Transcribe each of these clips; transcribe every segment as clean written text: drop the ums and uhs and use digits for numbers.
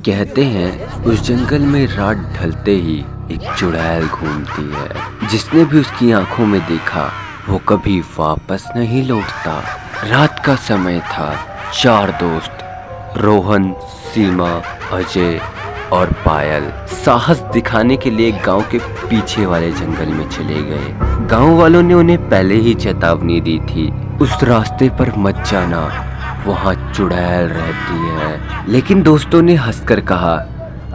कहते हैं उस जंगल में रात ढलते ही एक चुड़ैल घूमती है। जिसने भी उसकी आंखों में देखा वो कभी वापस नहीं लौटता। रात का समय था। 4 दोस्त रोहन, सीमा, अजय और पायल साहस दिखाने के लिए गांव के पीछे वाले जंगल में चले गए। गांव वालों ने उन्हें पहले ही चेतावनी दी थी, उस रास्ते पर मत जाना, वहाँ चुड़ैल रहती है। लेकिन दोस्तों ने हंसकर कहा,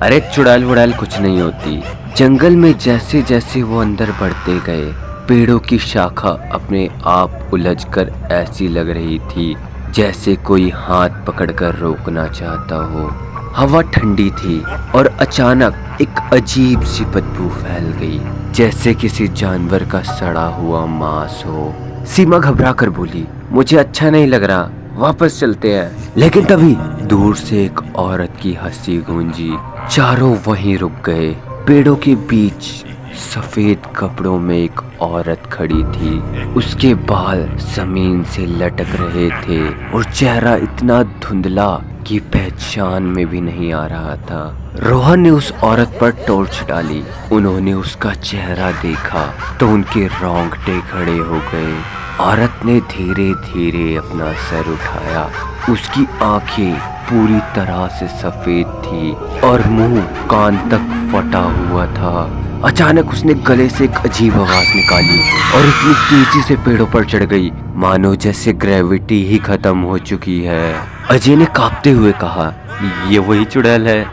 अरे चुड़ैल वुड़ैल कुछ नहीं होती। जंगल में जैसे जैसे वो अंदर बढ़ते गए, पेड़ों की शाखा अपने आप उलझकर ऐसी लग रही थी जैसे कोई हाथ पकड़कर रोकना चाहता हो। हवा ठंडी थी और अचानक एक अजीब सी बदबू फैल गई, जैसे किसी जानवर का सड़ा हुआ मांस हो। सीमा घबरा कर बोली, मुझे अच्छा नहीं लग रहा, वापस चलते हैं। लेकिन तभी दूर से एक औरत की हंसी गूंजी। चारों वहीं रुक गए। पेड़ों के बीच सफेद कपड़ों में एक औरत खड़ी थी। उसके बाल जमीन से लटक रहे थे और चेहरा इतना धुंधला कि पहचान में भी नहीं आ रहा था। रोहन ने उस औरत पर टॉर्च डाली। उन्होंने उसका चेहरा देखा तो उनके रोंगटे खड़े हो गए। औरत ने धीरे धीरे अपना सर उठाया। उसकी आंखें पूरी तरह से सफेद थी और मुंह कान तक फटा हुआ था। अचानक उसने गले से एक अजीब आवाज निकाली और इतनी तेजी से पेड़ों पर चढ़ गई मानो जैसे ग्रेविटी ही खत्म हो चुकी है। अजय ने कांपते हुए कहा, ये वही चुड़ैल है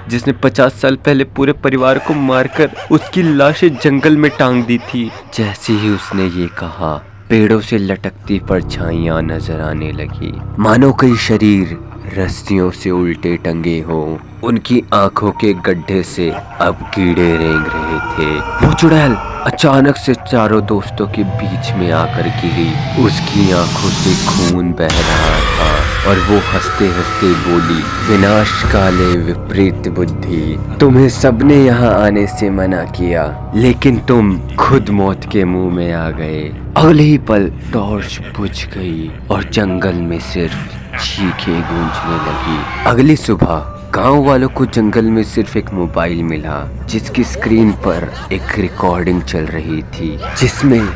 जिसने 50 साल पहले पूरे परिवार को मारकर उसकी लाशें जंगल में टांग दी थी। जैसे ही उसने ये कहा, पेड़ों से लटकती परछाइयां नजर आने लगी, मानो कई शरीर रस्सियों से उल्टे टंगे हो। उनकी आंखों के गड्ढे से अब कीड़े रेंग रहे थे। वो चुड़ैल अचानक से चारों दोस्तों के बीच में आकर गिरी। उसकी आंखों से खून बह रहा था और वो हंसते हंसते बोली, विनाश काले विपरीत बुद्धि, तुम्हें सबने यहाँ आने से मना किया, लेकिन तुम खुद मौत के मुंह में आ गए। अगले ही पल टॉर्च बुझ गई और जंगल में सिर्फ चीखें गूंजने लगी। अगली सुबह गांव वालों को जंगल में सिर्फ एक मोबाइल मिला, जिसकी स्क्रीन पर एक रिकॉर्डिंग चल रही थी, जिसमें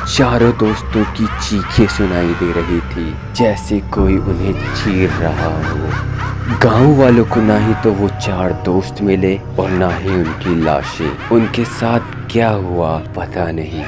चारों दोस्तों की चीखें सुनाई दे रही थी, जैसे कोई उन्हें चीर रहा हो। गांव वालों को ना ही तो वो 4 दोस्त मिले और ना ही उनकी लाशें। उनके साथ क्या हुआ पता नहीं।